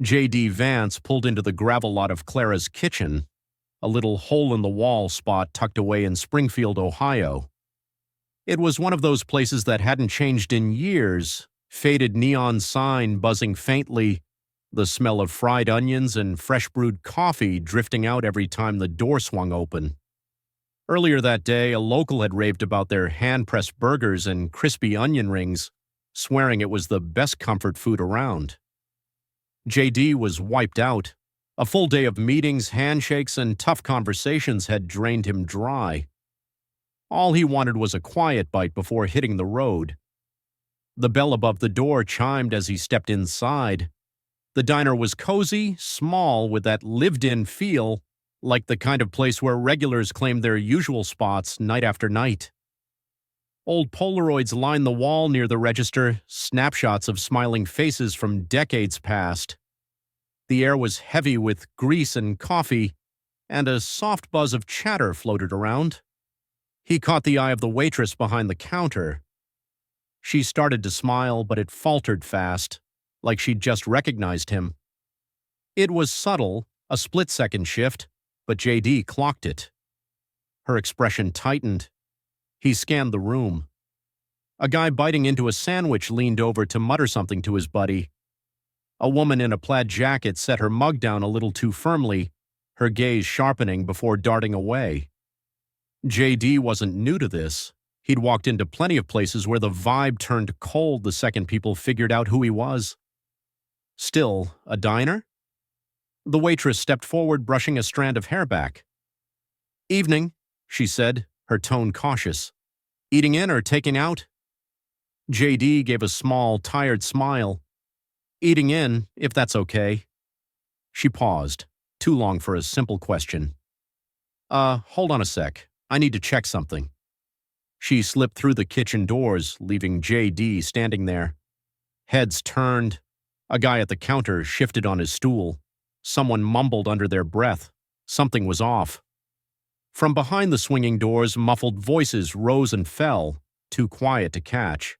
JD Vance pulled into the gravel lot of Clara's kitchen, a little hole-in-the-wall spot tucked away in Springfield, Ohio. It was one of those places that hadn't changed in years, faded neon sign buzzing faintly, the smell of fried onions and fresh-brewed coffee drifting out every time the door swung open. Earlier that day, a local had raved about their hand-pressed burgers and crispy onion rings, swearing it was the best comfort food around. JD was wiped out. A full day of meetings, handshakes, and tough conversations had drained him dry. All he wanted was a quiet bite before hitting the road. The bell above the door chimed as he stepped inside. The diner was cozy, small, with that lived-in feel, like the kind of place where regulars claimed their usual spots night after night. Old Polaroids lined the wall near the register, snapshots of smiling faces from decades past. The air was heavy with grease and coffee, and a soft buzz of chatter floated around. He caught the eye of the waitress behind the counter. She started to smile, but it faltered fast, like she'd just recognized him. It was subtle, a split-second shift, but JD clocked it. Her expression tightened. He scanned the room. A guy biting into a sandwich leaned over to mutter something to his buddy. A woman in a plaid jacket set her mug down a little too firmly, her gaze sharpening before darting away. JD wasn't new to this. He'd walked into plenty of places where the vibe turned cold the second people figured out who he was. Still, a diner? The waitress stepped forward, brushing a strand of hair back. "Evening," she said, her tone cautious. "Eating in or taking out?" JD gave a small, tired smile. "Eating in, if that's okay." She paused, too long for a simple question. Hold on a sec. I need to check something." She slipped through the kitchen doors, leaving JD standing there. Heads turned. A guy at the counter shifted on his stool. Someone mumbled under their breath. Something was off. From behind the swinging doors, muffled voices rose and fell, too quiet to catch.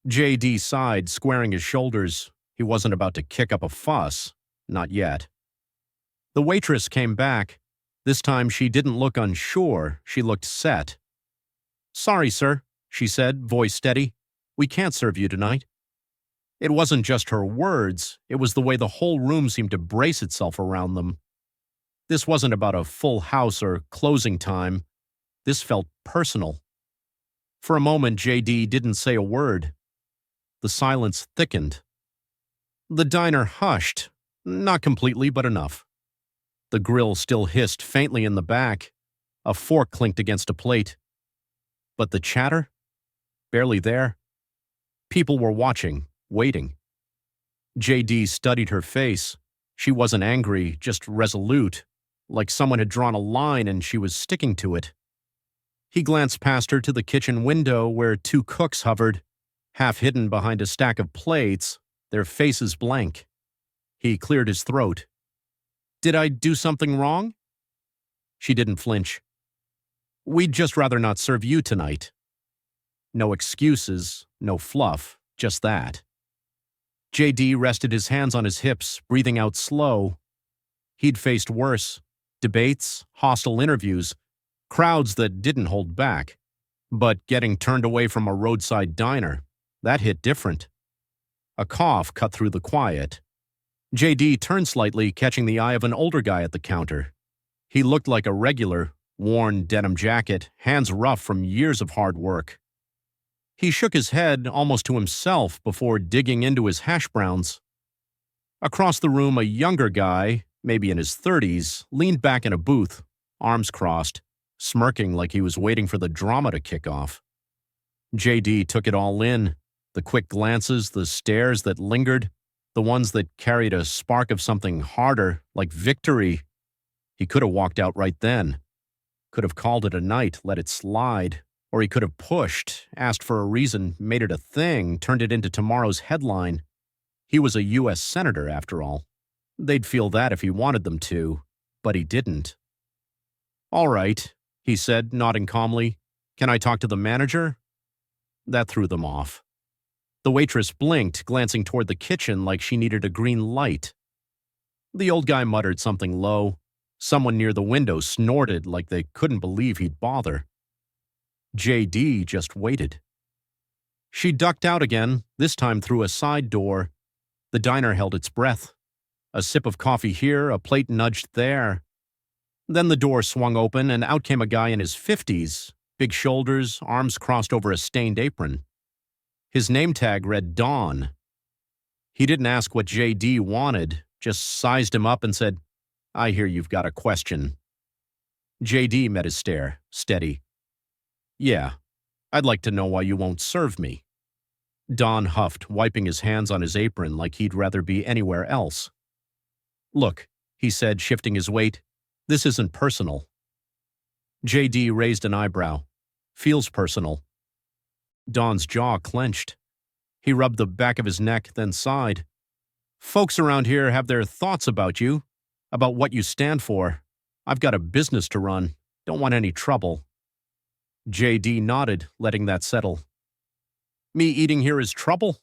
JD sighed, squaring his shoulders. He wasn't about to kick up a fuss. Not yet. The waitress came back. This time she didn't look unsure, she looked set. "Sorry, sir," she said, voice steady. "We can't serve you tonight." It wasn't just her words, it was the way the whole room seemed to brace itself around them. This wasn't about a full house or closing time. This felt personal. For a moment, JD didn't say a word. The silence thickened. The diner hushed, not completely, but enough. The grill still hissed faintly in the back. A fork clinked against a plate. But the chatter? Barely there. People were watching, waiting. JD studied her face. She wasn't angry, just resolute, like someone had drawn a line and she was sticking to it. He glanced past her to the kitchen window where two cooks hovered, half hidden behind a stack of plates, their faces blank. He cleared his throat. "Did I do something wrong?" She didn't flinch. "We'd just rather not serve you tonight." No excuses, no fluff, just that. JD rested his hands on his hips, breathing out slow. He'd faced worse. Debates, hostile interviews, crowds that didn't hold back. But getting turned away from a roadside diner, that hit different. A cough cut through the quiet. JD turned slightly, catching the eye of an older guy at the counter. He looked like a regular, worn denim jacket, hands rough from years of hard work. He shook his head almost to himself before digging into his hash browns. Across the room, a younger guy, maybe in his 30s, leaned back in a booth, arms crossed, smirking like he was waiting for the drama to kick off. JD took it all in, the quick glances, the stares that lingered, the ones that carried a spark of something harder, like victory. He could have walked out right then. Could have called it a night, let it slide. Or he could have pushed, asked for a reason, made it a thing, turned it into tomorrow's headline. He was a U.S. senator, after all. They'd feel that if he wanted them to, but he didn't. "All right," he said, nodding calmly. "Can I talk to the manager?" That threw them off. The waitress blinked, glancing toward the kitchen like she needed a green light. The old guy muttered something low. Someone near the window snorted like they couldn't believe he'd bother. JD just waited. She ducked out again, this time through a side door. The diner held its breath. A sip of coffee here, a plate nudged there. Then the door swung open, and out came a guy in his 50s, big shoulders, arms crossed over a stained apron. His name tag read Don. He didn't ask what JD wanted, just sized him up and said, "I hear you've got a question." JD met his stare, steady. "Yeah, I'd like to know why you won't serve me." Don huffed, wiping his hands on his apron like he'd rather be anywhere else. "Look," he said, shifting his weight, "this isn't personal." JD raised an eyebrow. "Feels personal." Don's jaw clenched. He rubbed the back of his neck, then sighed. "Folks around here have their thoughts about you, about what you stand for. I've got a business to run. Don't want any trouble." JD nodded, letting that settle. "Me eating here is trouble?"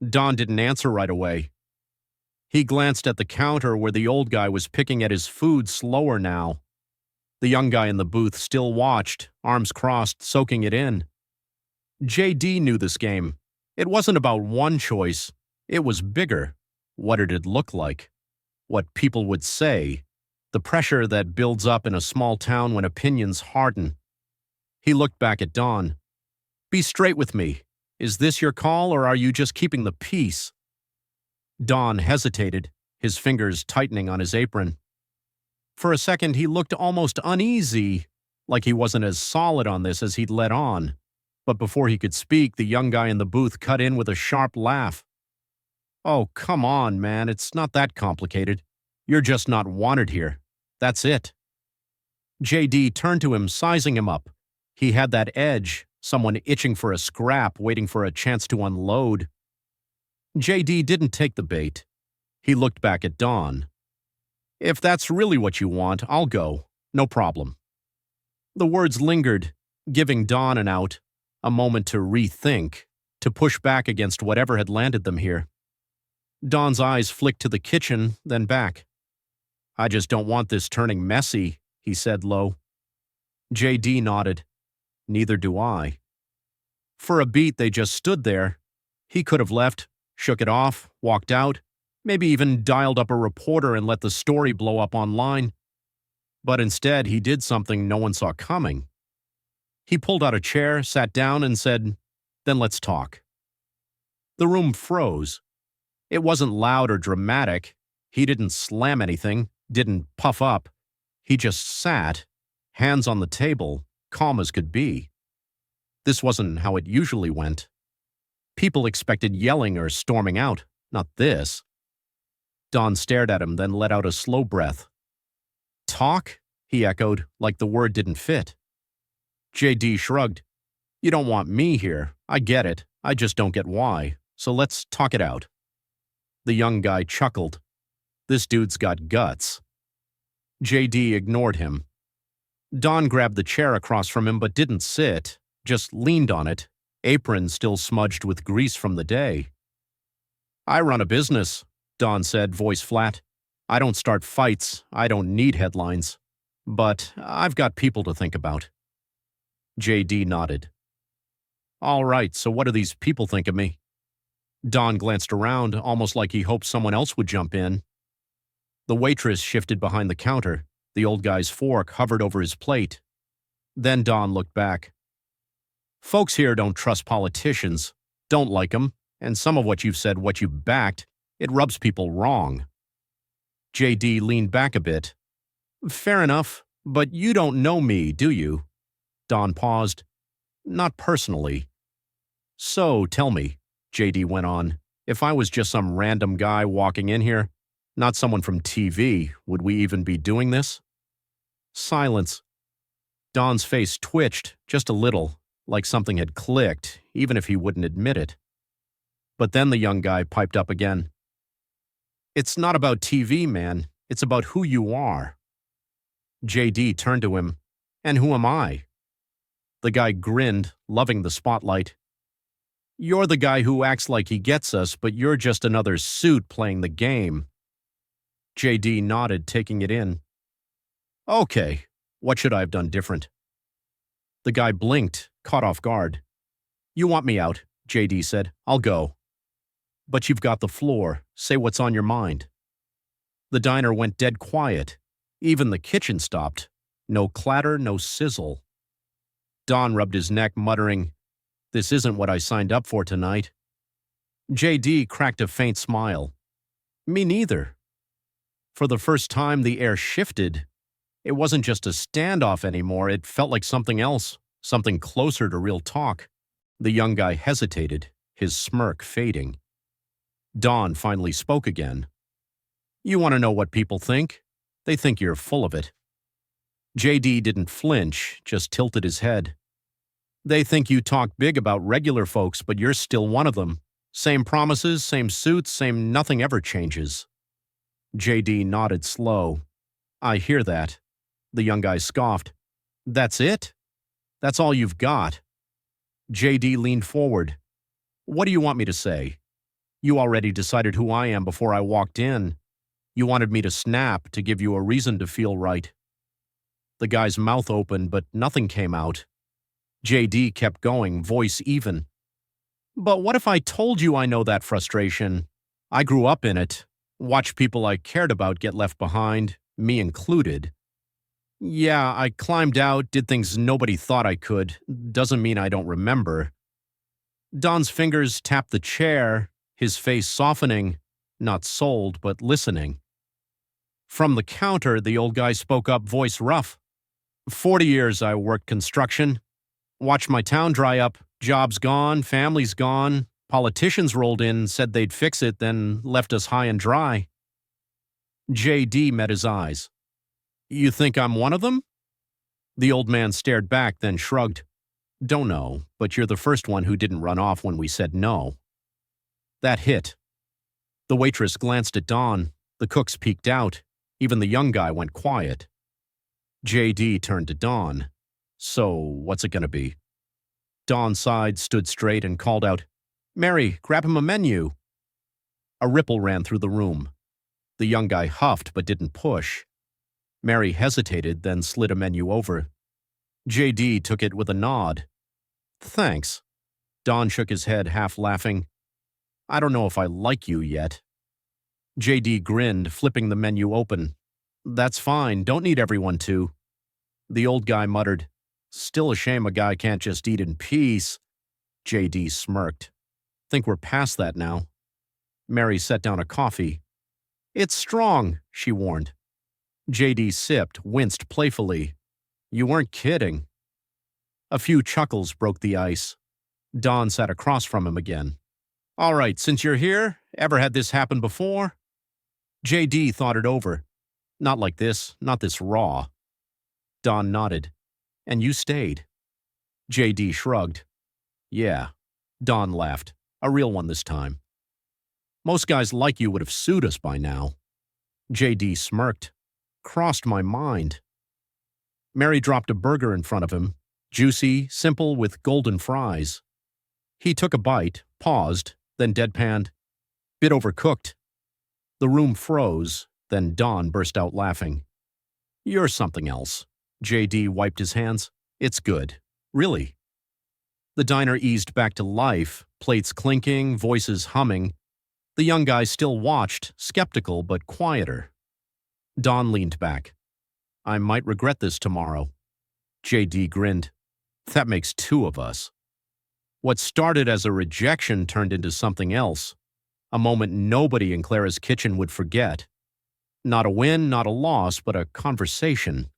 Don didn't answer right away. He glanced at the counter where the old guy was picking at his food slower now. The young guy in the booth still watched, arms crossed, soaking it in. JD knew this game. It wasn't about one choice. It was bigger. What did it look like? What people would say? The pressure that builds up in a small town when opinions harden. He looked back at Don. "Be straight with me. Is this your call, or are you just keeping the peace?" Don hesitated, his fingers tightening on his apron. For a second, he looked almost uneasy, like he wasn't as solid on this as he'd let on. But before he could speak, the young guy in the booth cut in with a sharp laugh. "Oh, come on, man, it's not that complicated. You're just not wanted here. That's it." JD turned to him, sizing him up. He had that edge, someone itching for a scrap, waiting for a chance to unload. JD didn't take the bait. He looked back at Don. "If that's really what you want, I'll go. No problem." The words lingered, giving Don an out, a moment to rethink, to push back against whatever had landed them here. Don's eyes flicked to the kitchen, then back. "I just don't want this turning messy," he said low. JD nodded. "Neither do I." For a beat, they just stood there. He could have left, shook it off, walked out, maybe even dialed up a reporter and let the story blow up online. But instead, he did something no one saw coming. He pulled out a chair, sat down, and said, "Then let's talk." The room froze. It wasn't loud or dramatic. He didn't slam anything, didn't puff up. He just sat, hands on the table, calm as could be. This wasn't how it usually went. People expected yelling or storming out, not this. Don stared at him, then let out a slow breath. "Talk?" he echoed, like the word didn't fit. JD shrugged. "You don't want me here. I get it. I just don't get why. So let's talk it out." The young guy chuckled. "This dude's got guts." JD ignored him. Don grabbed the chair across from him but didn't sit, just leaned on it, apron still smudged with grease from the day. "I run a business," Don said, voice flat. "I don't start fights. I don't need headlines. But I've got people to think about." JD nodded. "All right, so what do these people think of me?" Don glanced around, almost like he hoped someone else would jump in. The waitress shifted behind the counter. The old guy's fork hovered over his plate. Then Don looked back. "Folks here don't trust politicians, don't like them, and some of what you've said, what you've backed, it rubs people wrong." JD leaned back a bit. "Fair enough, but you don't know me, do you?" Don paused. "Not personally." "So, tell me," JD went on, "if I was just some random guy walking in here, not someone from TV, would we even be doing this?" Silence. Don's face twitched, just a little, like something had clicked, even if he wouldn't admit it. But then the young guy piped up again. "It's not about TV, man. It's about who you are." JD turned to him. "And who am I?" The guy grinned, loving the spotlight. "You're the guy who acts like he gets us, but you're just another suit playing the game." JD nodded, taking it in. Okay, what should I have done different? The guy blinked, caught off guard. You want me out, JD said. I'll go. But you've got the floor. Say what's on your mind. The diner went dead quiet. Even the kitchen stopped. No clatter, no sizzle. Don rubbed his neck, muttering, "This isn't what I signed up for tonight." JD cracked a faint smile. Me neither. For the first time, the air shifted. It wasn't just a standoff anymore. It felt like something else, something closer to real talk. The young guy hesitated, his smirk fading. Don finally spoke again. You want to know what people think? They think you're full of it. JD didn't flinch, just tilted his head. They think you talk big about regular folks, but you're still one of them. Same promises, same suits, same nothing ever changes. JD nodded slow. I hear that. The young guy scoffed. That's it? That's all you've got? JD leaned forward. What do you want me to say? You already decided who I am before I walked in. You wanted me to snap, to give you a reason to feel right. The guy's mouth opened, but nothing came out. JD kept going, voice even. But what if I told you I know that frustration? I grew up in it. Watched people I cared about get left behind, me included. Yeah, I climbed out, did things nobody thought I could. Doesn't mean I don't remember. Don's fingers tapped the chair, his face softening, not sold, but listening. From the counter, the old guy spoke up, voice rough. 40 years I worked construction. Watched my town dry up, jobs gone, families gone. Politicians rolled in, said they'd fix it, then left us high and dry. JD met his eyes. You think I'm one of them? The old man stared back, then shrugged. Don't know, but you're the first one who didn't run off when we said no. That hit. The waitress glanced at Don. The cooks peeked out. Even the young guy went quiet. JD turned to Don. So, what's it gonna be? Don sighed, stood straight, and called out, Mary, grab him a menu. A ripple ran through the room. The young guy huffed but didn't push. Mary hesitated, then slid a menu over. JD took it with a nod. Thanks. Don shook his head, half laughing. I don't know if I like you yet. JD grinned, flipping the menu open. That's fine, don't need everyone to. The old guy muttered, Still a shame a guy can't just eat in peace. JD smirked. Think we're past that now. Mary set down a coffee. It's strong, she warned. JD sipped, winced playfully. You weren't kidding. A few chuckles broke the ice. Don sat across from him again. All right, since you're here, ever had this happen before? JD thought it over. Not like this, not this raw. Don nodded. And you stayed. JD shrugged. Yeah. Don laughed. A real one this time. Most guys like you would have sued us by now. JD smirked. Crossed my mind. Mary dropped a burger in front of him, juicy, simple, with golden fries. He took a bite, paused, then deadpanned. Bit overcooked. The room froze, then Don burst out laughing. You're something else. JD wiped his hands. It's good. Really. The diner eased back to life, plates clinking, voices humming. The young guy still watched, skeptical but quieter. Don leaned back. I might regret this tomorrow. JD grinned. That makes two of us. What started as a rejection turned into something else. A moment nobody in Clara's kitchen would forget. Not a win, not a loss, but a conversation.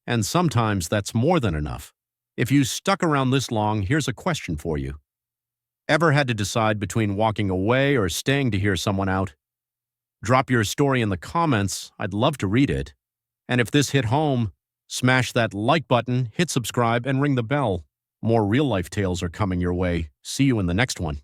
And sometimes that's more than enough. If you stuck around this long, here's a question for you. Ever had to decide between walking away or staying to hear someone out? Drop your story in the comments. I'd love to read it. And if this hit home, smash that like button, hit subscribe, and ring the bell. More real-life tales are coming your way. See you in the next one.